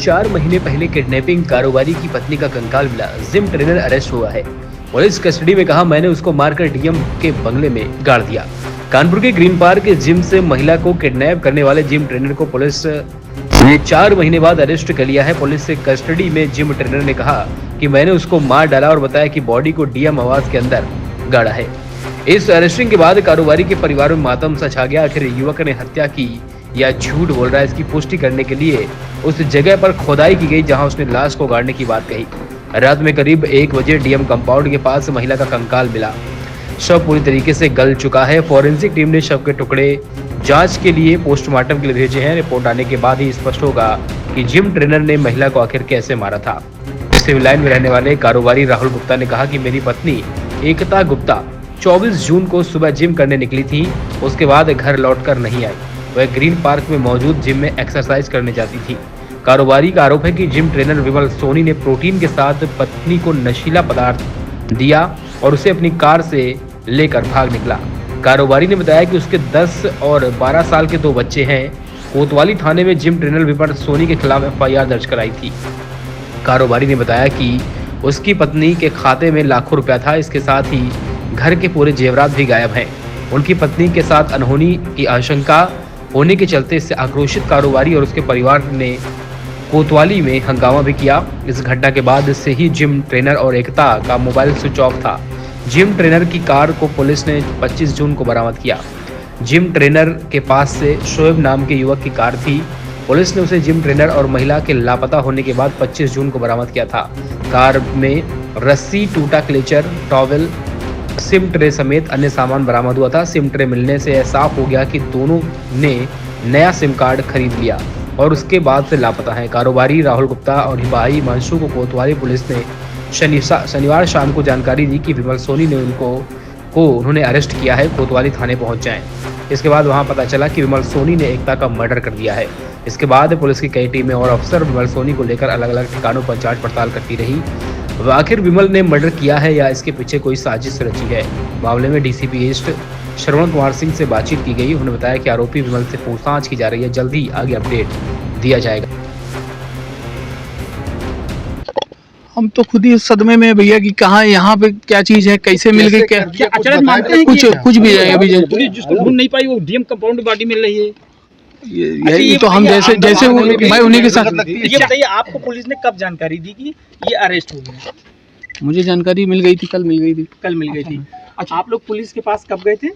4 महीने पहले किडनैपिंग कारोबारी की पत्नी का कंकाल मिला। जिम ट्रेनर अरेस्ट हुआ है। पुलिस कस्टडी में कहा, मैंने उसको मारकर डीएम के बंगले में गाड़ दिया। कानपुर के ग्रीन पार्क जिम से महिला को किडनैप करने वाले जिम ट्रेनर को पुलिस ने 4 महीने बाद अरेस्ट कर लिया है। पुलिस से कस्टडी में जिम ट्रेनर ने कहा कि मैंने उसको मार डाला और बताया कि बॉडी को डीएम आवास के अंदर गाड़ा है। इस अरेस्टिंग के बाद कारोबारी के परिवार में मातम सा छा गया। आखिर युवक ने हत्या की या झूठ बोल रहा है, इसकी पुष्टि करने के लिए उस जगह पर खोदाई की गई जहां उसने लाश को गाड़ने की बात कही। रात में करीब 1 बजे डीएम कंपाउंड के पास महिला का कंकाल मिला। शव पूरी तरीके से गल चुका है। फॉरेंसिक टीम ने शव के टुकड़े जांच के लिए पोस्टमार्टम के लिए भेजे हैं। रिपोर्ट आने के बाद ही स्पष्ट होगा कि जिम ट्रेनर ने महिला को आखिर कैसे मारा था। सिविल लाइन में रहने वाले कारोबारी राहुल गुप्ता ने कहा कि मेरी पत्नी एकता गुप्ता 24 जून को सुबह जिम करने निकली थी। उसके बाद घर लौटकर नहीं आई। वह ग्रीन पार्क में मौजूद जिम में एक्सरसाइज करने जाती थी। कारोबारी का आरोप है कि जिम ट्रेनर विमल सोनी ने प्रोटीन के साथ पत्नी को नशीला पदार्थ दिया और उसे अपनी कार से लेकर भाग निकला। कारोबारी ने बताया कि उसके 10 और 12 साल के 2 बच्चे हैं। कोतवाली थाने में जिम ट्रेनर विमल सोनी के खिलाफ एफआईआर दर्ज कराई थी। कारोबारी ने बताया कि उसकी पत्नी के खाते में लाखों रुपया था। इसके साथ ही घर के पूरे जेवरात भी गायब हैं। उनकी पत्नी के साथ अनहोनी की आशंका होने के चलते इससे आक्रोशित कारोबारी और उसके परिवार ने कोतवाली में हंगामा भी किया। इस घटना के बाद से ही जिम ट्रेनर और एकता का मोबाइल स्विच ऑफ था। जिम ट्रेनर की कार को पुलिस ने 25 जून को बरामद किया। जिम ट्रेनर के पास से शोएब नाम के युवक की कार थी। पुलिस ने उसे जिम ट्रेनर और महिला के लापता होने के बाद 25 जून को बरामद किया था। कार में रस्सी, टूटा क्लेचर, टॉवेल, सिम ट्रे समेत अन्य सामान बरामद हुआ था। सिम ट्रे मिलने से साफ हो गया कि दोनों ने नया सिम कार्ड खरीद लिया और उसके बाद से लापता है। कारोबारी राहुल गुप्ता और भाई हिमांशु को कोतवाली पुलिस ने शनिवार शाम को जानकारी दी कि विमल सोनी ने उन्होंने अरेस्ट किया है। कोतवाली थाने पहुंच जाएं। इसके बाद वहां पता चला कि विमल सोनी ने एकता का मर्डर कर दिया है। इसके बाद पुलिस की कई टीमें और अफसर विमल सोनी को लेकर अलग अलग ठिकानों पर जांच पड़ताल करती रही। आखिर विमल ने मर्डर किया है या इसके पीछे कोई साजिश रची है। मामले में डीसीपी ईस्ट श्रवण कुमार सिंह से बातचीत की गई। उन्होंने बताया कि आरोपी विमल से पूछताछ की जा रही है। जल्द ही आगे अपडेट दिया जाएगा। हम तो खुद ही सदमे में भैया कि कहाँ यहाँ पे क्या चीज है, कैसे मिल गई, क्या अचानक मानते हैं कुछ भी जाएगा अभी पुलिस जिसको ढूंढ नहीं पाई वो डीएम कंपाउंड बॉडी मिल रही है। यही तो हम जैसे मैं उन्हीं के साथ। ये बताइए, आपको पुलिस ने कब जानकारी दी कि ये अरेस्ट हो गए? मुझे जानकारी मिल गई थी, कल मिल गई थी। अच्छा, आप लोग पुलिस के पास कब गए थे?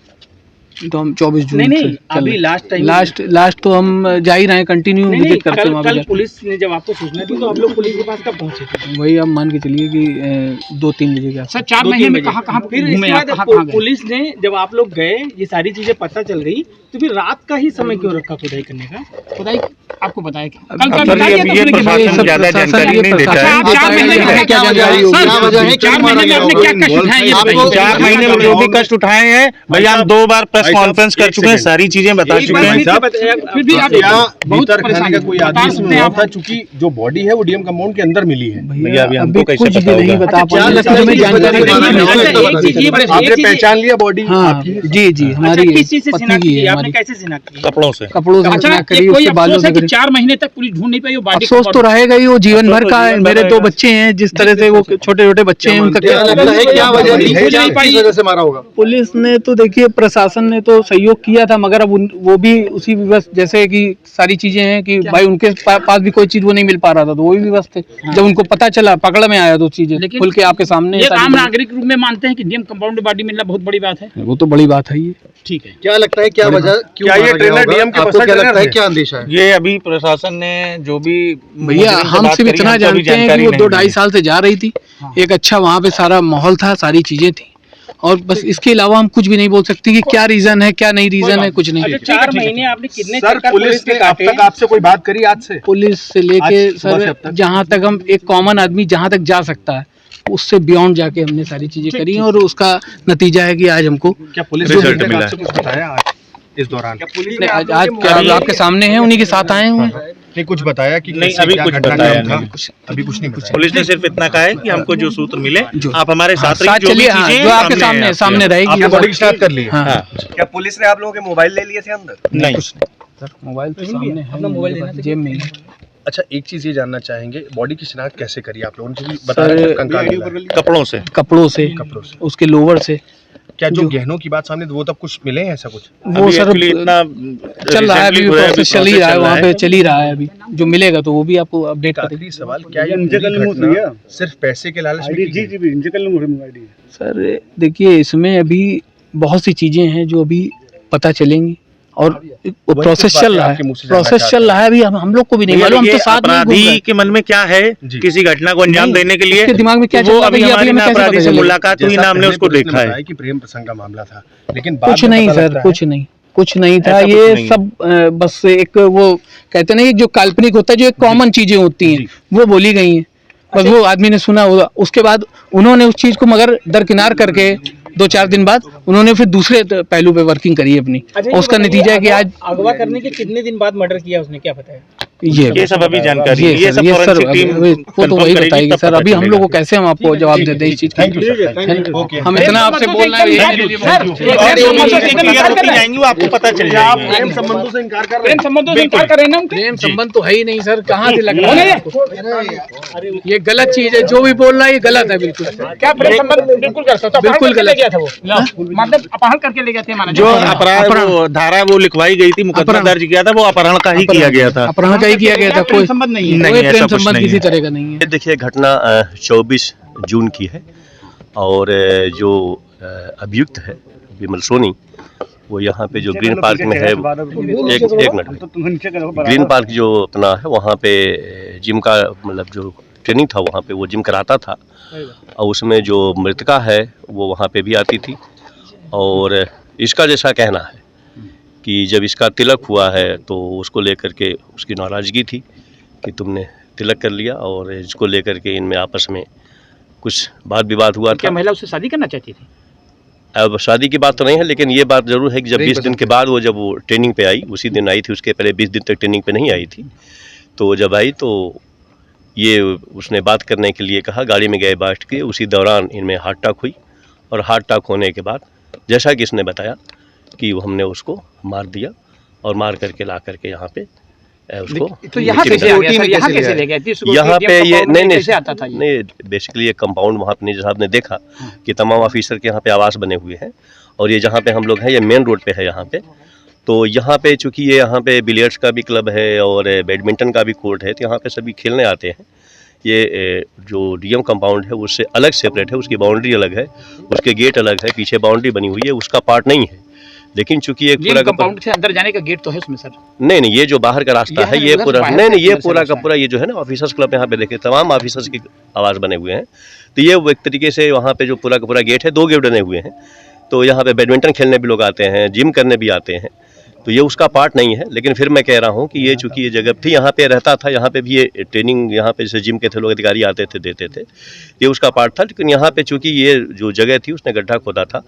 तो हम 24 जून नहीं अभी लास्ट तो हम जा ही रहे हैं, कंटिन्यू विजिट करते हैं। कल पुलिस ने जब आपको सूचना दी तो आप लोग पुलिस के पास कब पहुंचे थे? वही आप मान के चलिए कि 2-3 बजे का। सर 4 महीने में कहाँ पुलिस ने जब आप लोग गए ये सारी चीजें पता चल गई तो फिर रात का ही समय क्यों रखा खुदाई करने का? खुदाई आपको बताया कि कल का ज्यादा जानकारी नहीं देता है। 4 महीने में क्या जानकारी होगी? 4 महीने में आपने क्या कष्ट उठाए ये बताइए। 4 महीने में जो भी कष्ट उठाए हैं भैया, हम 2 बार प्रेस कॉन्फ्रेंस कर चुके हैं, सारी चीजें बता चुके हैं। फिर भी आप भीतर खाने का कोई आदेश नहीं था, चूंकि जो बॉडी है वो डीएम कंपाउंड के अंदर मिली है। भैया अभी हमको कैसे कुछ पता नहीं होगा? बता आपने पहचान लिया बॉडी? जी हमारी पत्नी की है। आपने कैसे शिनाख्त की? कपड़ों से अच्छा, कोई अफसोस है कि 4 महीने तक पुलिस ढूंढ नहीं पाई वो बॉडी? अफसोस तो रहेगा ही, वो जीवन भर का है। मेरे 2 बच्चे हैं, जिस तरह से वो छोटे बच्चे हैं, उनका क्या वजह से मारा होगा? पुलिस ने तो देखिए, प्रशासन ने तो सहयोग किया था, मगर अब वो भी उसी विवश, जैसे कि सारी चीजें हैं कि भाई उनके पास भी कोई चीज वो नहीं मिल पा रहा था, तो वो भी विवश थे। जब उनको पता चला, पकड़ में आया तो चीजें खुल के आपके सामने। आम नागरिक रूप में मानते हैं कि डीएम कंपाउंड बॉडी मिलना बहुत बड़ी बात है। वो तो बड़ी बात है ये। ठीक है, क्या लगता है, क्या वजह, क्या ये ट्रेनर डीएम के पास क्या लगता है, क्या अंदेशा है? ये अभी प्रशासन ने जो भी भैया, हम सिर्फ इतना जानते हैं कि वो 2-2.5 साल से जा रही थी। एक अच्छा वहाँ पे सारा माहौल था, सारी चीजें थी, और बस इसके अलावा हम कुछ भी नहीं बोल सकते कि क्या रीजन है, क्या नहीं रीजन है, कुछ नहीं। अच्छा, 4 महीने आपने कितने सर पुलिस ने अब तक आपसे कोई बात करी आज से? पुलिस से लेके सर जहाँ तक हम, एक कॉमन आदमी जहाँ तक जा सकता है, उससे बियॉन्ड जाके हमने सारी चीजें करी और उसका नतीजा है कि आज हमको क्या पुलिस रिजल्ट मिला? कुछ बताया आज इस दौरान? आज क्या आपके सामने हैं, उन्हीं के साथ आए हुए। नहीं कुछ बताया कि नहीं, अभी कुछ बताया नहीं। अभी कुछ नहीं बताया। पुलिस ने सिर्फ इतना कहा है कि हमको जो सूत्र मिले आप हमारे साथ चलिए, जो आपके सामने रहेगी। आपने बॉडी स्टार्ट कर ली? क्या पुलिस ने आप लोगों के मोबाइल ले लिए थे अंदर? नहीं सर, मोबाइल तो सामने है, जेब में। अच्छा, एक चीज ये जानना चाहेंगे, बॉडी की शिनाख्त कैसे करी आप लोगों ने? क्योंकि बता रहे हैं कंकाल मिला है। कपड़ों से कपड़ों से, उसके लोवर से। क्या जो गहनों की बात सामने वो तब कुछ मिले हैं, ऐसा कुछ? वो अभी सर actually इतना चल रहा है, अभी प्रोसेस चल ही रहा है, चल वहाँ रहा पे है। चल ही रहा है। अभी जो मिलेगा तो वो भी आपको अपडेट करेंगे। आखिरी सवाल, क्या ये पूरी घटना सिर्फ पैसे के लालच में की गई? सर देखिए, इसमें अभी बहुत सी चीजें हैं जो अभी पता चलेंगी और प्रोसेस चल रहा है। प्रोसेस चल रहा है, अभी हम लोग को भी नहीं मालूम, हम तो साथ में घूम रहे अपराधी हैं। के मन में क्या है किसी घटना को अंजाम नहीं, देने के लिए, उसके दिमाग में क्या चल वो रहा है, अभी ये हमारी हमें ना कैसे पता अपराधी से चलेगा? मुलाकात हुई, ना हमने उसको देखा है। कि प्रेम प्रसंग का मामला था, लेकिन कुछ नहीं सर, कुछ नहीं था। ऐसा कुछ ये नहीं है। सब बस एक वो कहते नहीं, जो काल्पनिक होता है, जो एक कॉमन चीजें होती हैं वो बोली गई हैं, बस वो आदमी ने सुना होगा। उसके बाद उन्होंने उस चीज को मगर दरकिनार करके 2-4 दिन बाद उन्होंने फिर दूसरे पहलू पे वर्किंग करी अपनी, और उसका नतीजा है कि आज अगवा करने के कितने दिन बाद मर्डर किया उसने, क्या पता है? ये सब अभी जानकारी ये नहीं, ये सर, सब ये सर फोरेंसिक टीम वो तो वही confirm बताएगी करेगी, सर। तब अभी पता हम चलेगा। लोग को कैसे हम आपको जवाब दे दें इस चीज की? हम इतना आपसे बोल रहे हैं, जाएंगे वो आपको पता चल जाएगा। प्रेम संबंधों से इनकार कर रहे प्रेम संबंधों से इनकार कर रहे हैं ना उनके? प्रेम संबंध तो है ही नहीं सर, कहाँ से लग रहा है आपको? ये गलत चीज है, जो भी बोल रहा है ये गलत है बिल्कुल। क्या प्रेम संबंध? बिल्कुल कर सकता, बिल्कुल गलत गया था वो, मतलब अपहरण करके ले गए थे माना जो अपराध वो धारा वो लिखवाई गई थी, मुकदमा अपहरण। दर्ज किया था, वो अपहरण का ही किया गया था। अपहरण का ही किया गया था, कोई संबंध नहीं है। नहीं, कोई ऐसा प्रेम कुछ संबंध नहीं किसी है। तरह का नहीं है। ये देखिए, घटना 24 जून की है और जो अभियुक्त है विमल सोनी, वो यहाँ पे जो ग्रीन पार्क में है, एक मिनट, ग्रीन पार्क जो अपना है वहाँ पे जिम का मतलब जो ट्रेनिंग था वहाँ पे वो जिम कराता था, और उसमें जो मृतका है वो वहाँ पे भी आती थी। और इसका जैसा कहना है कि जब इसका तिलक हुआ है तो उसको लेकर के उसकी नाराज़गी थी कि तुमने तिलक कर लिया, और इसको लेकर के इनमें आपस में कुछ वाद विवाद हुआ क्या था। महिला उससे शादी करना चाहती थी? अब शादी की बात तो नहीं है, लेकिन ये बात जरूर है कि जब 20 दिन के बाद जब वो ट्रेनिंग पे आई, उसी दिन आई थी, उसके पहले 20 दिन तक ट्रेनिंग पे नहीं आई थी। तो जब आई तो ये उसने बात करने के लिए कहा, गाड़ी में गए बैठ के, उसी दौरान इनमें हार्ट अटैक हुई, और हार्ट अटैक होने के बाद जैसा कि इसने बताया कि वो हमने उसको मार दिया, और मार करके ला करके यहाँ पे उसको तो यहाँ victim कैसे आ बनाया। गया सर? यहाँ कैसे ले गए थे? यहाँ पे ये कैसे आता था ये? नहीं, बेसिकली ये कंपाउंड वहाँ पे नहीं, साहब ने देखा कि तमाम ऑफिसर के यहाँ पे आवास बने हुए हैं, और ये जहाँ पे हम लोग हैं ये मेन रोड पे है यहाँ पे। तो यहाँ पे चूंकि ये यहाँ पे बिलियर्ड्स का भी क्लब है और बैडमिंटन का भी कोर्ट है, तो यहाँ पे सभी खेलने आते हैं। ये जो डीएम कंपाउंड है उससे अलग सेपरेट है, उसकी बाउंड्री अलग है, उसके गेट अलग है, पीछे बाउंड्री बनी हुई है, उसका पार्ट नहीं है। लेकिन चूंकि ये पूरा कंपाउंड से अंदर जाने का गेट तो है उसमें सर? नहीं, ये जो बाहर का रास्ता है ये पूरा नहीं, ये पूरा का पूरा ये जो है ना ऑफिसर्स क्लब, यहाँ पे देखिए तमाम ऑफिसर्स के आवास बने हुए हैं। तो ये एक तरीके से वहाँ पे जो पूरा का पूरा गेट है, 2 गेट बने हुए हैं। तो यहाँ पे बैडमिंटन खेलने भी लोग आते हैं, जिम करने भी आते हैं, तो ये उसका पार्ट नहीं है। लेकिन फिर मैं कह रहा हूँ कि ये चूंकि ये जगह थी, यहाँ पे रहता था, यहाँ पे भी ये ट्रेनिंग, यहाँ पे जैसे जिम के थे लोग अधिकारी आते थे, देते थे, ये उसका पार्ट था। लेकिन यहाँ पे चूंकि ये जो जगह थी उसने गड्ढा खोदा था,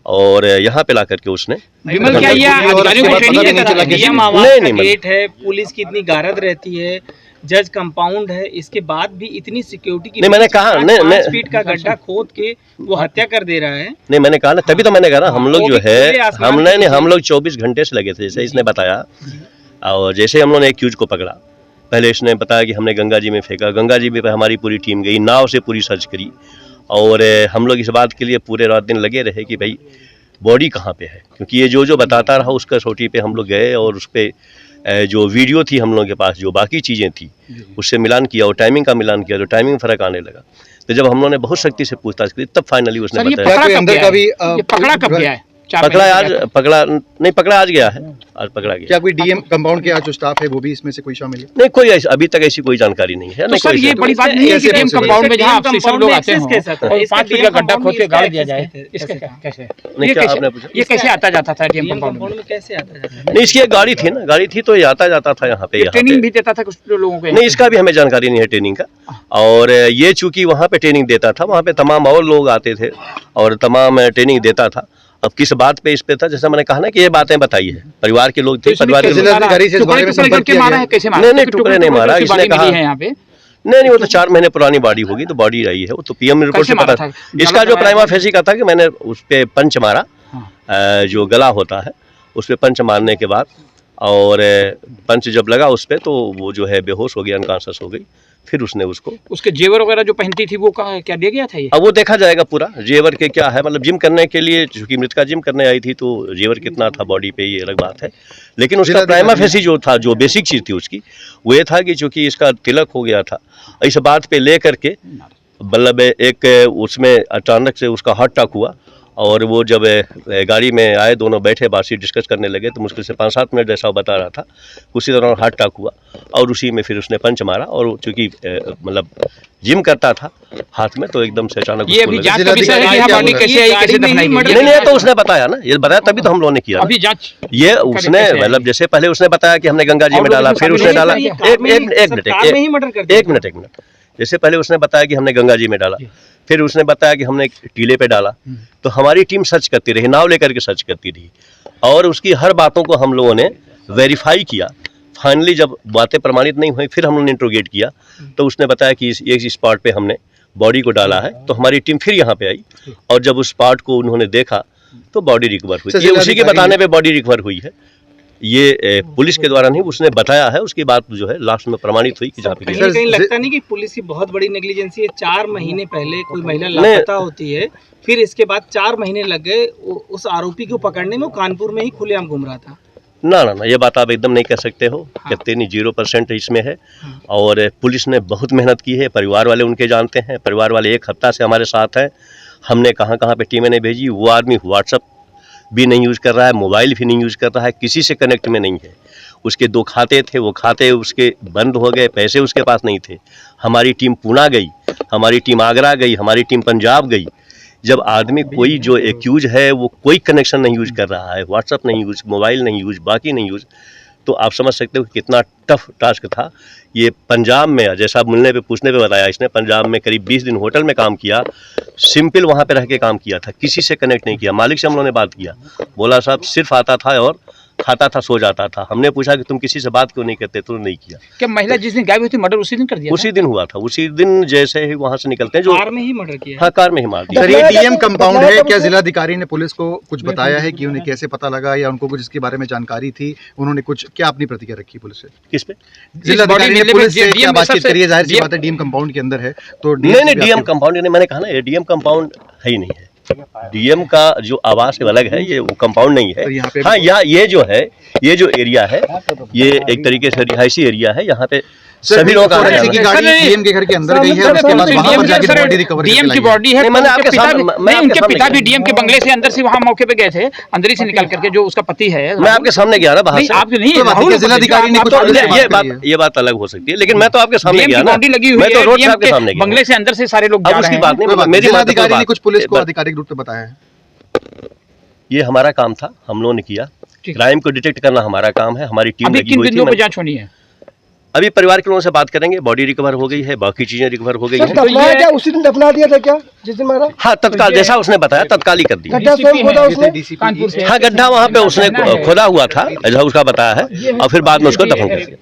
और यहाँ पे ला करके उसने विमल, क्या ये अधिकारियों को ट्रेनिंग देता था? डीएम आवास का नहीं, गेट है, पुलिस की इतनी गारद रहती है, जज कंपाउंड है, इसके बाद भी इतनी सिक्योरिटी की नहीं, मैंने कहा, 5 फीट का गड्ढा खोद के वो हत्या कर दे रहा है। नहीं, मैंने कहा ना, तभी तो मैंने कहा ना, हम लोग जो है आसमान के हम लोग 24 घंटे से लगे थे, जैसे इसने बताया। और जैसे हम लोगों ने एक्यूज को पकड़ा, पहले इसने बताया कि हमने गंगा जी में फेंका, गंगा जी में हमारी पूरी टीम गई, नाव से पूरी सर्च करी, और हम लोग इस बात के लिए पूरे रात दिन लगे रहे कि भाई बॉडी कहाँ पे है, क्योंकि ये जो बताता रहा उसका सोटी पे हम लोग गए, और उस पर जो वीडियो थी हम लोगों के पास, जो बाकी चीज़ें थी, उससे मिलान किया और टाइमिंग का मिलान किया, तो टाइमिंग फ़र्क आने लगा। तो जब हम लोगों ने बहुत सख्ती से पूछताछ की, तब फाइनली उसने बताया। पकड़ा कब गया है? पकड़ा आज गया है, आज पकड़ा गया। क्या कोई डीएम कंपाउंड के आज जो स्टाफ है वो भी इसमें से कोई शामिल है? नहीं, कोई अभी तक ऐसी कोई जानकारी नहीं है। तो सर ये बड़ी बात नहीं है कि डीएम कंपाउंड में जहां ऑफिसर लोग आते हैं और 5 फीट का गड्ढा खोद के गाड़ दिया जाए, इसका कैसे? ये कैसे आता जाता था डीएम कंपाउंड में? कैसे आता जाता था? नहीं, इसकी एक गाड़ी थी ना, गाड़ी थी तो ये आता जाता था यहाँ पे। ट्रेनिंग भी देता था कुछ लोगों को? नहीं, इसका भी हमें जानकारी नहीं है ट्रेनिंग का। और ये चूंकि वहाँ पे ट्रेनिंग देता था, वहाँ पे तमाम और लोग आते थे और तमाम ट्रेनिंग देता था। अब किस बात पे इस पे था, जैसे मैंने कहा ना कि ये बातें बताई है, परिवार के लोग थे, परिवार के लोग। नहीं, टुकड़े नहीं मारा, इसने कहा नहीं, वो तो 4 महीने पुरानी बॉडी होगी, तो बॉडी रही है वो, तो पीएम रिपोर्ट से पता था। इसका जो प्राइमा फेसी का था कि मैंने उस पे पंच मारा, जो गला होता है उस पे पंच मारने के बाद, और पंच जब लगा उस पर तो वो जो है बेहोश हो गया, अनकॉन्शियस हो गई। फिर उसने उसके जेवर वगैरह जो पहनती थी वो क्या दिया गया था ये? अब वो देखा जाएगा पूरा जेवर के क्या है, मतलब जिम करने के लिए, चूंकि मृतका जिम करने आई थी तो जेवर कितना था बॉडी पे ये अलग बात है, लेकिन उसका प्राइमा फेसी जो था, जो बेसिक चीज़ थी उसकी, वो ये था कि चूंकि इसका तिलक हो गया था, इस बात पे ले करके मतलब एक उसमें अचानक से उसका हार्ट अटैक हुआ। और वो जब गाड़ी में आए, दोनों बैठे बातचीत डिस्कस करने लगे तो मुश्किल से 5-7 मिनट जैसा बता रहा था, उसी दौरान हार्ट अटैक हुआ और उसी में फिर उसने पंच मारा। और चूंकि मतलब जिम करता था हाथ में, तो एकदम से अचानक ये अभी जांच का विषय है कि यहाँ बॉडी कैसे आई, कैसे दफनाई गई? नहीं, तो उसने बताया ना, ये बताया तभी तो हम लोगों ने किया अभी जांच ये उसने मतलब जैसे पहले उसने बताया कि हमने गंगा जी में डाला, फिर उसने डाला एक मिनट जैसे पहले उसने बताया कि हमने गंगा जी में डाला, फिर उसने बताया कि हमने टीले पे डाला। तो हमारी टीम सर्च करती रही, नाव लेकर के सर्च करती रही और उसकी हर बातों को हम लोगों ने वेरीफाई किया। फाइनली जब बातें प्रमाणित नहीं हुई, फिर हम लोगों ने इंट्रोगेट किया तो उसने बताया कि इस स्पॉट पे हमने बॉडी को डाला है। तो हमारी टीम फिर यहाँ पे आई और जब उस स्पॉट को उन्होंने देखा तो बॉडी रिकवर हुई। ये उसी के बताने पे बॉडी रिकवर हुई है, ये पुलिस के द्वारा नहीं, उसने बताया है। उसकी बात जो है लास्ट में प्रमाणित हुई कि जहाँ पे कहीं लगता नहीं कि पुलिस की बहुत बड़ी नेग्लिजेंसी है? 4 महीने पहले कोई महिला लापता होती है, फिर इसके बाद 4 महीने लग गए उस आरोपी को पकड़ने में। वो कानपुर में ही खुलेआम घूम रहा था। ना, ये बात आप एकदम नहीं कह सकते हो। कहते नहीं, 0% इसमें है। और पुलिस ने बहुत मेहनत की है, परिवार वाले उनके जानते हैं, परिवार वाले 1 हफ्ता से हमारे साथ हैं। हमने कहाँ पे टीमें नहीं भेजी। वो आदमी व्हाट्सअप भी नहीं यूज़ कर रहा है, मोबाइल भी नहीं यूज़ कर रहा है, किसी से कनेक्ट में नहीं है। उसके 2 खाते थे, वो खाते उसके बंद हो गए, पैसे उसके पास नहीं थे। हमारी टीम पूना गई, हमारी टीम आगरा गई, हमारी टीम पंजाब गई। जब आदमी कोई जो एक्यूज है वो कोई कनेक्शन नहीं यूज कर रहा है, व्हाट्सअप नहीं यूज, मोबाइल नहीं यूज, बाकी नहीं यूज, तो आप समझ सकते हो कि कितना टफ टास्क था। ये पंजाब में, जैसा मिलने पे पूछने पे बताया इसने, पंजाब में करीब 20 दिन होटल में काम किया, सिंपल वहाँ पे रह के काम किया था, किसी से कनेक्ट नहीं किया। मालिक से हम लोगों ने बात किया, बोला साहब सिर्फ आता था और खाता था, सो जाता था। हमने पूछा कि तुम किसी से बात क्यों नहीं करते, तो नहीं किया। क्या महिला जिस दिन गायब हुई थी मर्डर उसी दिन कर दिया? उसी दिन हुआ था, उसी दिन जैसे ही वहाँ से निकलते हैं, जो कार में ही मर्डर किया। हाँ, कार में ही मार दिया। सर, ये डीएम कंपाउंड है, क्या जिलाधिकारी ने पुलिस को कुछ बताया है कि उन्हें कैसे पता लगा, या उनको कुछ इसके बारे में जानकारी थी? उन्होंने कुछ क्या अपनी प्रतिक्रिया रखी पुलिस से? किस पे? जिलाधिकारी ने पुलिस से क्या बातचीत करी है? जाहिर सी बात है डीएम कंपाउंड के अंदर है तो नहीं, डीएम कंपाउंड नहीं, मैंने कहा ना, ये डीएम कंपाउंड है ही नहीं है। डीएम का जो आवास अलग है, ये वो कंपाउंड नहीं है। हाँ, यहाँ ये जो है, ये जो एरिया है, ये एक तरीके से रिहायशी एरिया है। यहाँ पे सभी लोग की गाड़ी डीएम के घर के अंदर गई है, उसके बाद वहां पर जाके बॉडी रिकवर डीएम की बॉडी है। मैंने आपके सामने, उनके पिता भी डीएम के बंगले से अंदर से वहां मौके पे गए थे, अंदर ही से निकल करके, जो उसका पति है। मैं आपके सामने गया ना बाहर से। आप नहीं, जिलाधिकारी ने कुछ, ये बात अलग हो सकती है, लेकिन मैं तो आपके सामने गया ना, लगी हुई मैं तो रोड है आपके सामने गया। बंगले से अंदर से सारे लोग जा रहे हैं। उसकी बात नहीं, मेरी जिलाधिकारी ने कुछ पुलिस को आधिकारिक रूप से बताया है? ये हमारा काम था, हम लोगों ने किया। क्राइम को डिटेक्ट करना हमारा काम है, हमारी टीम लगी हुई थी। जांच होनी है। अभी परिवार के लोगों से बात करेंगे, बॉडी रिकवर हो गई है, बाकी चीजें रिकवर हो गई हैं। दफनाया क्या उसी दिन दफना दिया था क्या जिस दिन मारा? हाँ, तत्काल, जैसा उसने बताया तत्काल ही कर दिया। गड्ढा स्वयं खोदा उसने? हाँ, गड्ढा वहाँ पे उसने खोदा हुआ था, ऐसा उसका बताया है, और फिर बाद में उसको दफन कर दिया।